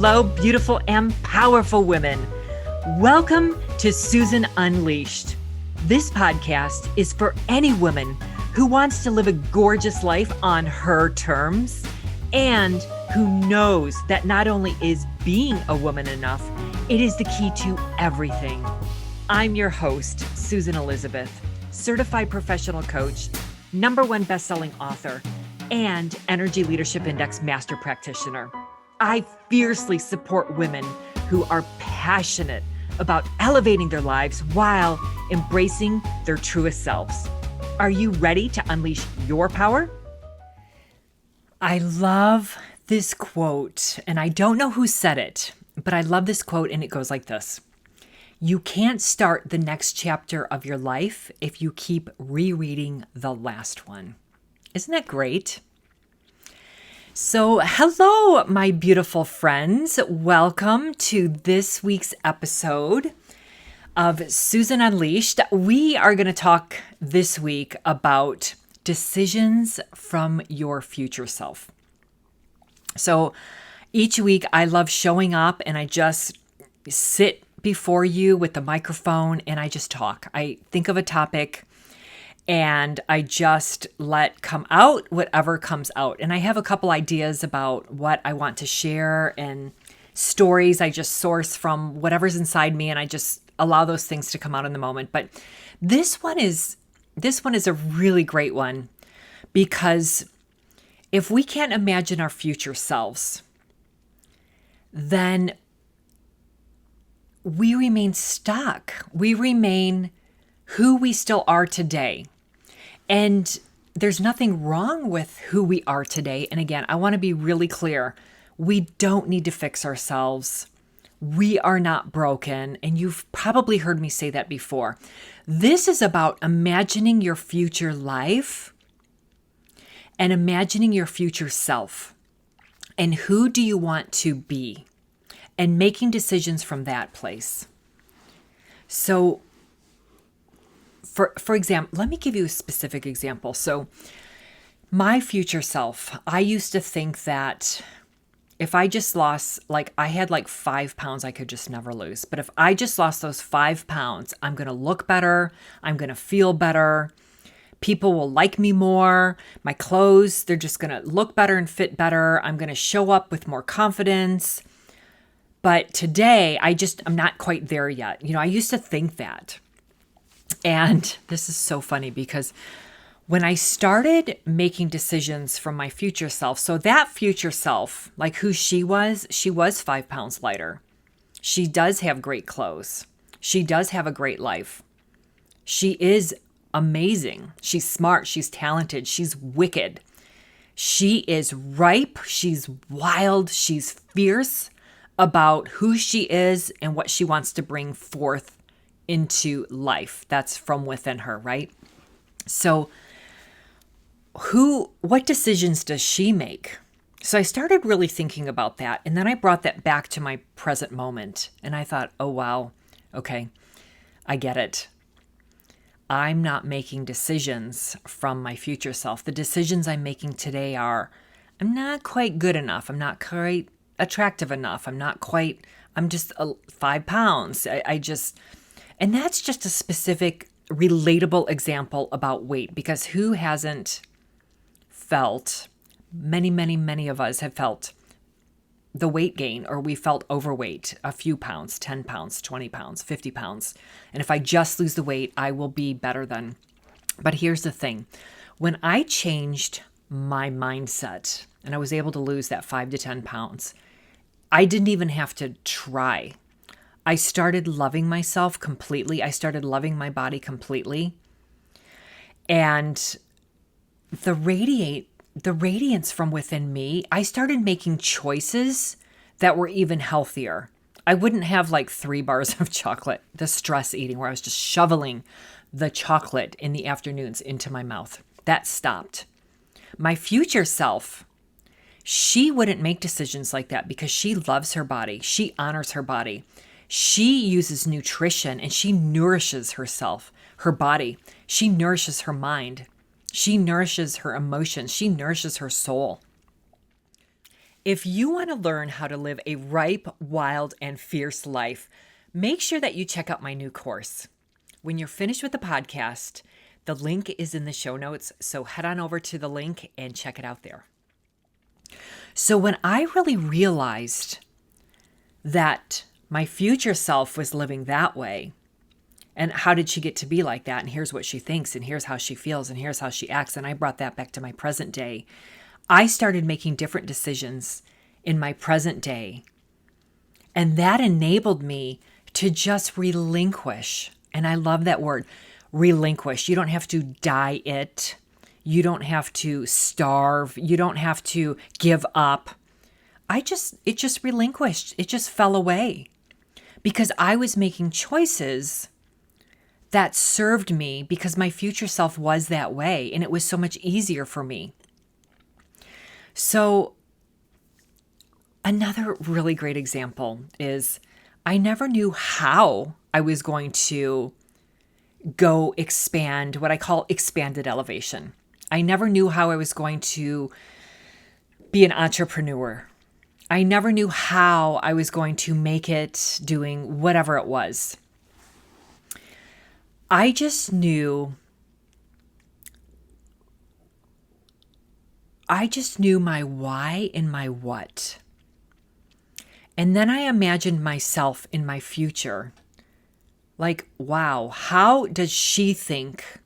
Hello, beautiful and powerful women. Welcome to Susan Unleashed. This podcast is for any woman who wants to live a gorgeous life on her terms and who knows that not only is being a woman enough, it is the key to everything. I'm your host, Susan Elizabeth, certified professional coach, #1 best-selling author, and Energy Leadership Index master practitioner. I fiercely support women who are passionate about elevating their lives while embracing their truest selves. Are you ready to unleash your power? I love this quote, and I don't know who said it, but I love this quote, and it goes like this. You can't start the next chapter of your life if you keep rereading the last one. Isn't that great? So, hello, my beautiful friends. Welcome to this week's episode of Susan Unleashed. We are going to talk this week about decisions from your future self. So, each week I love showing up and I just sit before you with the microphone and I just talk. I think of a topic and I just let come out whatever comes out. And I have a couple ideas about what I want to share and stories I just source from whatever's inside me, and I just allow those things to come out in the moment. But this one is a really great one, because if we can't imagine our future selves, then we remain stuck. We remain who we still are today. And there's nothing wrong with who we are today. And again, I want to be really clear. We don't need to fix ourselves. We are not broken. And you've probably heard me say that before. This is about imagining your future life and imagining your future self. And who do you want to be? And making decisions from that place. So, For example, let me give you a specific example. So my future self, I used to think that if I just lost, I had 5 pounds I could just never lose. But if I just lost those 5 pounds, I'm going to look better. I'm going to feel better. People will like me more. My clothes, they're just going to look better and fit better. I'm going to show up with more confidence. But today, I'm not quite there yet. I used to think that. And this is so funny because when I started making decisions from my future self, so that future self, who she was 5 pounds lighter. She does have great clothes. She does have a great life. She is amazing. She's smart. She's talented. She's wicked. She is ripe. She's wild. She's fierce about who she is and what she wants to bring forth into life. That's from within her, right? So what decisions does she make? So I started really thinking about that. And then I brought that back to my present moment. And I thought, oh, wow. Okay. I get it. I'm not making decisions from my future self. The decisions I'm making today are, I'm not quite good enough. I'm not quite attractive enough. I'm just 5 pounds. And that's just a specific, relatable example about weight, because who hasn't felt, many, many, many of us have felt the weight gain, or we felt overweight, a few pounds, 10 pounds, 20 pounds, 50 pounds. And if I just lose the weight, I will be better then. But here's the thing. When I changed my mindset and I was able to lose that 5 to 10 pounds, I didn't even have to try. I started loving myself completely. I started loving my body completely. And the radiance from within me, I started making choices that were even healthier. I wouldn't have 3 bars of chocolate, the stress eating, where I was just shoveling the chocolate in the afternoons into my mouth. That stopped. My future self, she wouldn't make decisions like that because she loves her body. She honors her body. She uses nutrition and she nourishes herself, her body. She nourishes her mind. She nourishes her emotions. She nourishes her soul. If you want to learn how to live a ripe, wild, and fierce life, make sure that you check out my new course. When you're finished with the podcast, the link is in the show notes, so head on over to the link and check it out there. So when I really realized that my future self was living that way, and how did she get to be like that? And here's what she thinks, and here's how she feels, and here's how she acts. And I brought that back to my present day. I started making different decisions in my present day. And that enabled me to just relinquish. And I love that word, relinquish. You don't have to diet. You don't have to starve. You don't have to give up. It just relinquished. It just fell away because I was making choices that served me because my future self was that way. And it was so much easier for me. So another really great example is I never knew how I was going to go expand what I call expanded elevation. I never knew how I was going to be an entrepreneur. I never knew how I was going to make it doing whatever it was. I just knew my why and my what. And then I imagined myself in my future. Like, wow, how does she think?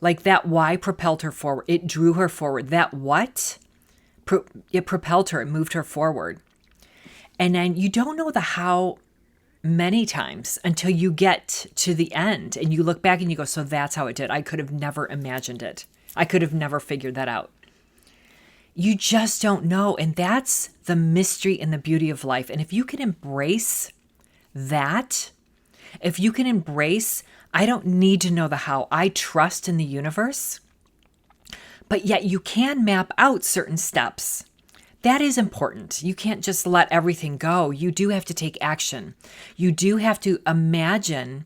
Like that why propelled her forward. It drew her forward. That what? It propelled her. It moved her forward. And then you don't know the how many times until you get to the end and you look back and you go, so that's how it did. I could have never imagined it. I could have never figured that out. You just don't know. And that's the mystery and the beauty of life. And if you can embrace that, if you can embrace, I don't need to know the how. I trust in the universe. But yet you can map out certain steps. That is important. You can't just let everything go. You do have to take action. You do have to imagine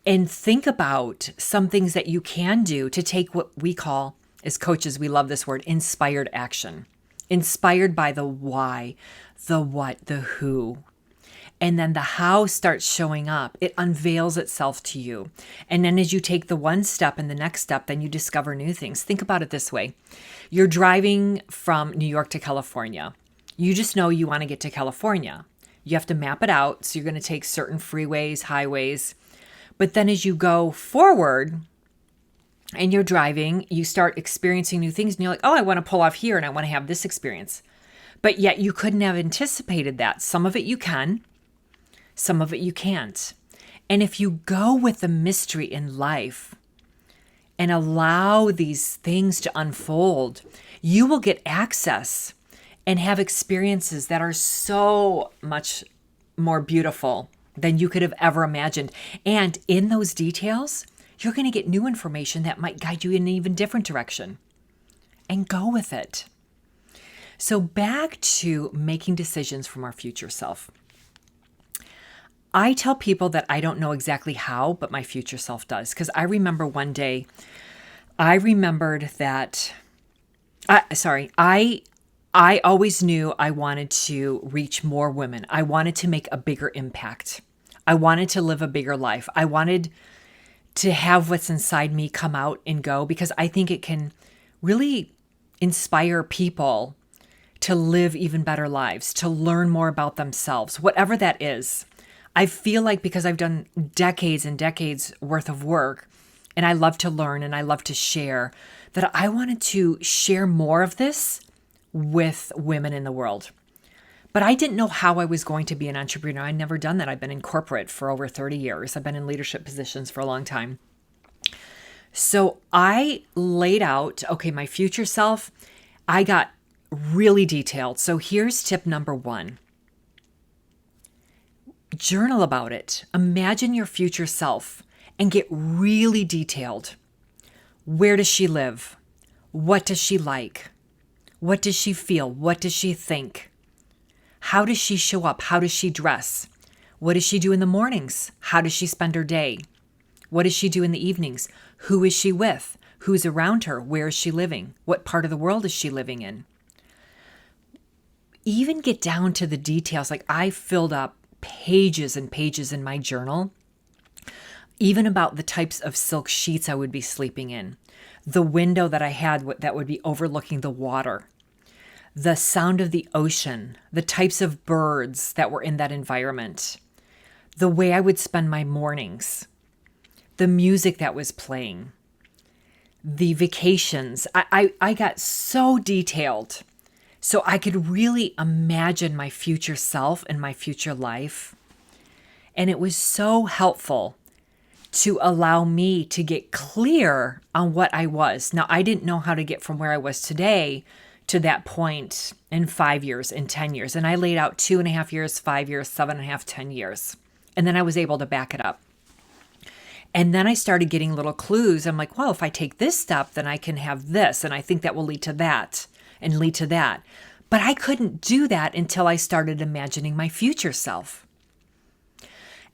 and think about some things that you can do to take what we call, as coaches, we love this word, inspired action. Inspired by the why, the what, the who. And then the how starts showing up. It unveils itself to you. And then as you take the one step and the next step, then you discover new things. Think about it this way. You're driving from New York to California. You just know you want to get to California. You have to map it out. So you're going to take certain freeways, highways. But then as you go forward and you're driving, you start experiencing new things. And you're like, oh, I want to pull off here and I want to have this experience. But yet you couldn't have anticipated that. Some of it you can. Some of it you can't. And if you go with the mystery in life and allow these things to unfold, you will get access and have experiences that are so much more beautiful than you could have ever imagined. And in those details, you're going to get new information that might guide you in an even different direction. And go with it. So back to making decisions from our future self. I tell people that I don't know exactly how, but my future self does. Because I remember one day, I remembered that, I always knew I wanted to reach more women. I wanted to make a bigger impact. I wanted to live a bigger life. I wanted to have what's inside me come out and go because I think it can really inspire people to live even better lives, to learn more about themselves, whatever that is. I feel like because I've done decades and decades worth of work and I love to learn and I love to share, that I wanted to share more of this with women in the world. But I didn't know how I was going to be an entrepreneur. I'd never done that. I've been in corporate for over 30 years. I've been in leadership positions for a long time. So I laid out, okay, my future self, I got really detailed. So here's tip number 1. Journal about it. Imagine your future self and get really detailed. Where does she live? What does she like? What does she feel? What does she think? How does she show up? How does she dress? What does she do in the mornings? How does she spend her day? What does she do in the evenings? Who is she with? Who's around her? Where is she living? What part of the world is she living in? even get down to the details. Like I filled up pages and pages in my journal, even about the types of silk sheets I would be sleeping in, the window that I had that would be overlooking the water, the sound of the ocean, the types of birds that were in that environment, the way I would spend my mornings, the music that was playing, the vacations. I got so detailed so I could really imagine my future self and my future life. And it was so helpful to allow me to get clear on what I was. Now, I didn't know how to get from where I was today to that point in 5 years, in 10 years. And I laid out 2.5 years, 5 years, 7.5, 10 years. And then I was able to back it up. And then I started getting little clues. I'm like, well, if I take this step, then I can have this. And I think that will lead to that and lead to that. But I couldn't do that until I started imagining my future self.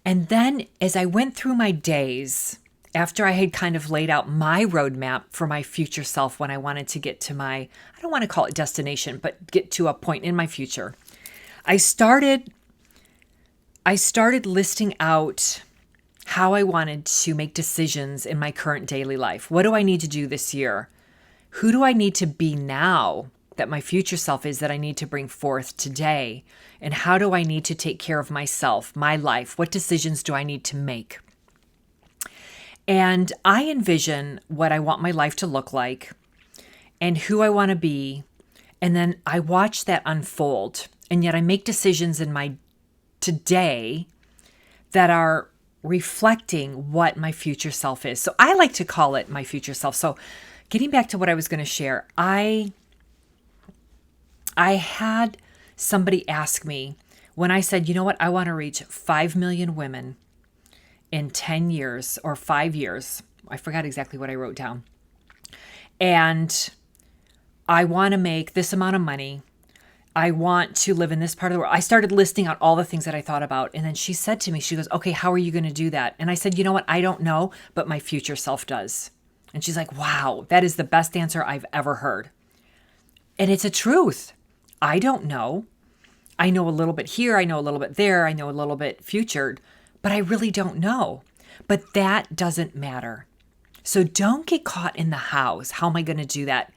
And then as I went through my days, after I had kind of laid out my roadmap for my future self when I wanted to get to my, I don't want to call it destination, but get to a point in my future, I started listing out how I wanted to make decisions in my current daily life. What do I need to do this year? Who do I need to be now that my future self is that I need to bring forth today? And how do I need to take care of myself, my life? What decisions do I need to make? And I envision what I want my life to look like and who I want to be. And then I watch that unfold. And yet I make decisions in my today that are reflecting what my future self is. So I like to call it my future self. So getting back to what I was going to share, I had somebody ask me when I said, you know what, I want to reach 5 million women in 10 years or 5 years. I forgot exactly what I wrote down. And I want to make this amount of money. I want to live in this part of the world. I started listing out all the things that I thought about. And then she said to me, she goes, okay, how are you going to do that? And I said, you know what? I don't know, but my future self does. And she's like, wow, that is the best answer I've ever heard. And it's a truth. I don't know. I know a little bit here. I know a little bit there. I know a little bit futured, but I really don't know. But that doesn't matter. So don't get caught in the hows. How am I going to do that?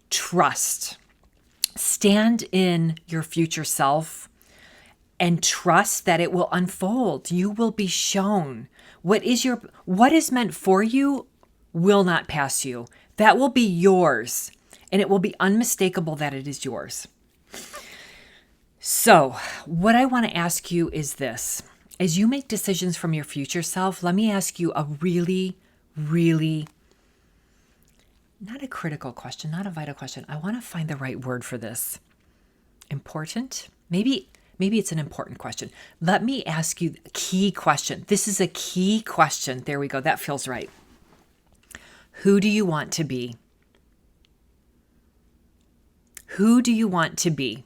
Trust. Stand in your future self and trust that it will unfold. You will be shown what is meant for you will not pass you. That will be yours, and it will be unmistakable that it is yours. So, what I want to ask you is this. As you make decisions from your future self, let me ask you a really, really not a critical question, not a vital question. I want to find the right word for this. Important? Maybe it's an important question. Let me ask you a key question. This is a key question. There we go. That feels right. Who do you want to be? Who do you want to be?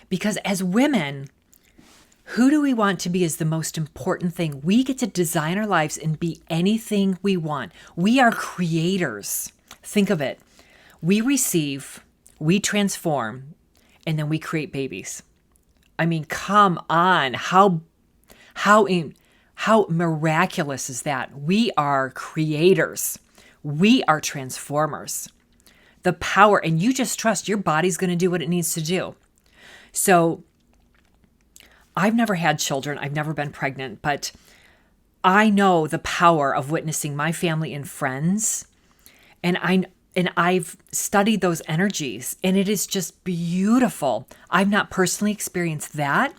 Because as women, who do we want to be is the most important thing. We get to design our lives and be anything we want. We are creators. Think of it. We receive, we transform, and then we create babies. I mean, come on. How miraculous is that? We are creators. We are transformers. The power, and you just trust your body's going to do what it needs to do. So I've never had children. I've never been pregnant, but I know the power of witnessing my family and friends. And I've studied those energies, and it is just beautiful. I've not personally experienced that.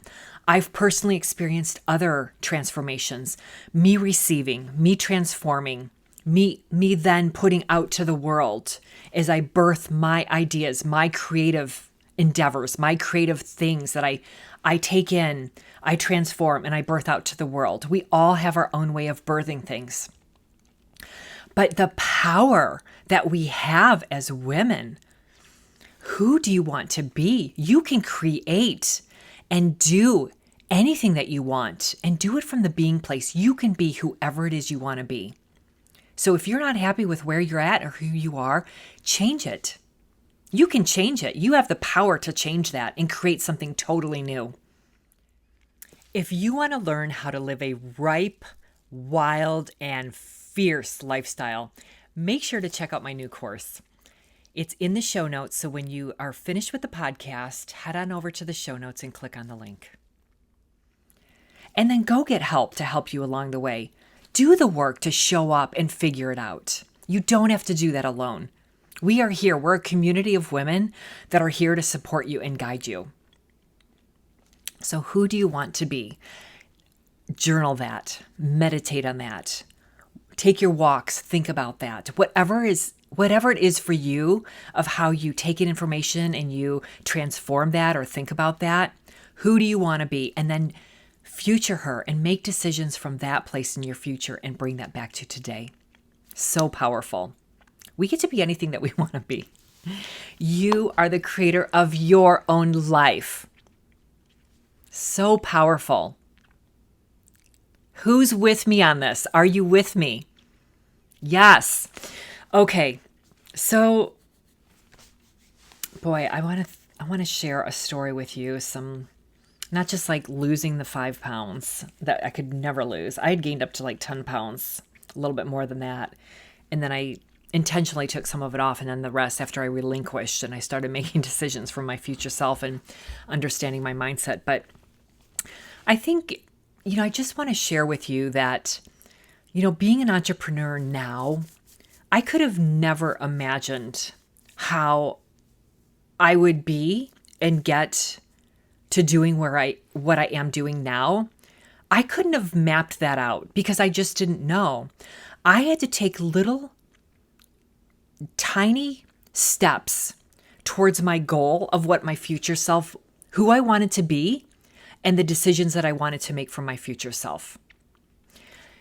I've personally experienced other transformations, me receiving, me transforming, me then putting out to the world as I birth my ideas, my creative endeavors, my creative things that I take in, I transform, and I birth out to the world. We all have our own way of birthing things. But the power that we have as women, who do you want to be? You can create and do anything that you want and do it from the being place. You can be whoever it is you want to be. So if you're not happy with where you're at or who you are, change it. You can change it. You have the power to change that and create something totally new. If you want to learn how to live a ripe, wild, and fierce lifestyle, make sure to check out my new course. It's in the show notes, so when you are finished with the podcast, head on over to the show notes and click on the link. And then go get help to help you along the way. Do the work to show up and figure it out. You don't have to do that alone. We are here. We're a community of women that are here to support you and guide you. So who do you want to be? Journal that. Meditate on that. Take your walks. Think about that. Whatever it is for you of how you take in information and you transform that or think about that, who do you want to be? And then future her and make decisions from that place in your future and bring that back to today. So powerful. We get to be anything that we want to be. You are the creator of your own life. So powerful. Who's with me on this? Are you with me? Yes. Okay. So, boy, I want to share a story with you. Not just like losing the 5 pounds that I could never lose. I had gained up to like 10 pounds, a little bit more than that. And then I intentionally took some of it off, and then the rest after I relinquished and I started making decisions for my future self and understanding my mindset. But I think, I just want to share with you that, being an entrepreneur now, I could have never imagined how I would be and get to doing what I am doing now. I couldn't have mapped that out because I just didn't know. I had to take little tiny steps towards my goal of what my future self, who I wanted to be, and the decisions that I wanted to make for my future self.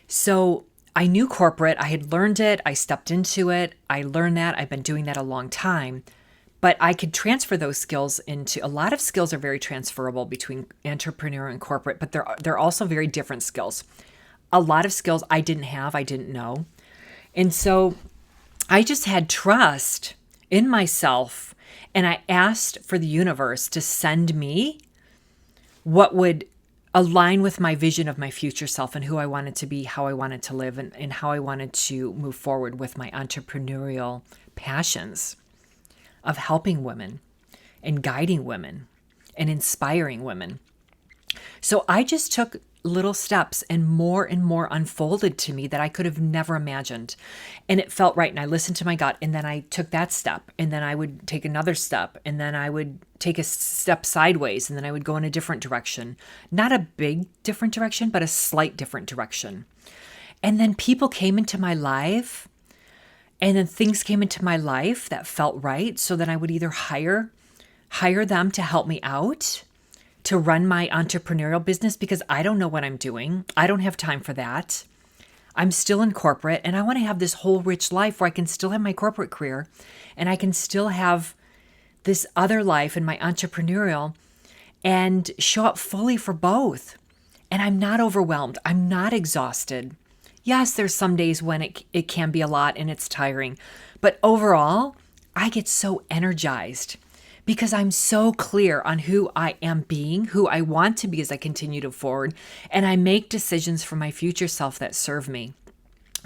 So I knew corporate. I had learned it. I stepped into it. I learned that. I've been doing that a long time. But I could transfer those skills into, a lot of skills are very transferable between entrepreneur and corporate, but they're also very different skills. A lot of skills I didn't have, I didn't know. And so I just had trust in myself, and I asked for the universe to send me what would align with my vision of my future self and who I wanted to be, how I wanted to live, and how I wanted to move forward with my entrepreneurial passions of helping women and guiding women and inspiring women. So I just took little steps, and more unfolded to me that I could have never imagined. And it felt right. And I listened to my gut, and then I took that step, and then I would take another step, and then I would take a step sideways, and then I would go in a different direction. Not a big different direction, but a slight different direction. And then people came into my life, and then things came into my life that felt right. So then I would either hire them to help me out, to run my entrepreneurial business, because I don't know what I'm doing. I don't have time for that. I'm still in corporate, and I want to have this whole rich life where I can still have my corporate career and I can still have this other life in my entrepreneurial and show up fully for both. And I'm not overwhelmed. I'm not exhausted. Yes, there's some days when it can be a lot and it's tiring, but overall, I get so energized because I'm so clear on who I am being, who I want to be as I continue to forward, and I make decisions for my future self that serve me.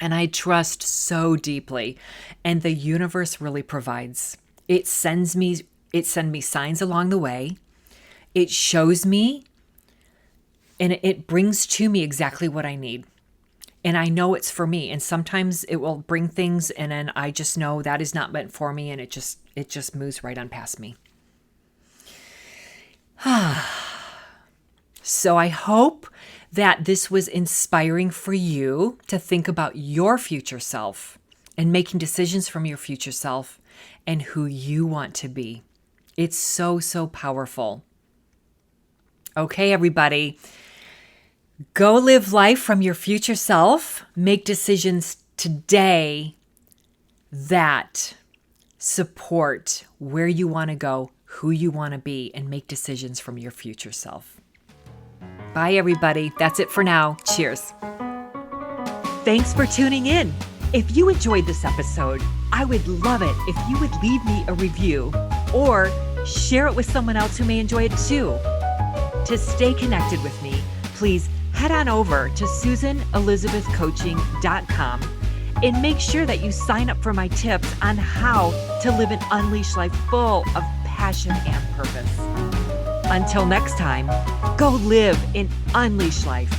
And I trust so deeply, and the universe really provides. It sends me signs along the way. It shows me, and it brings to me exactly what I need. And I know it's for me. And sometimes it will bring things, and then I just know that is not meant for me, and it just moves right on past me. So I hope that this was inspiring for you to think about your future self and making decisions from your future self and who you want to be. It's so, so powerful. Okay, everybody. Go live life from your future self. Make decisions today that support where you want to go, who you want to be, and make decisions from your future self. Bye, everybody. That's it for now. Cheers. Thanks for tuning in. If you enjoyed this episode, I would love it if you would leave me a review or share it with someone else who may enjoy it too. To stay connected with me, please head on over to SusanElizabethCoaching.com and make sure that you sign up for my tips on how to live an unleashed life full of passion and purpose. Until next time, go live an unleashed life.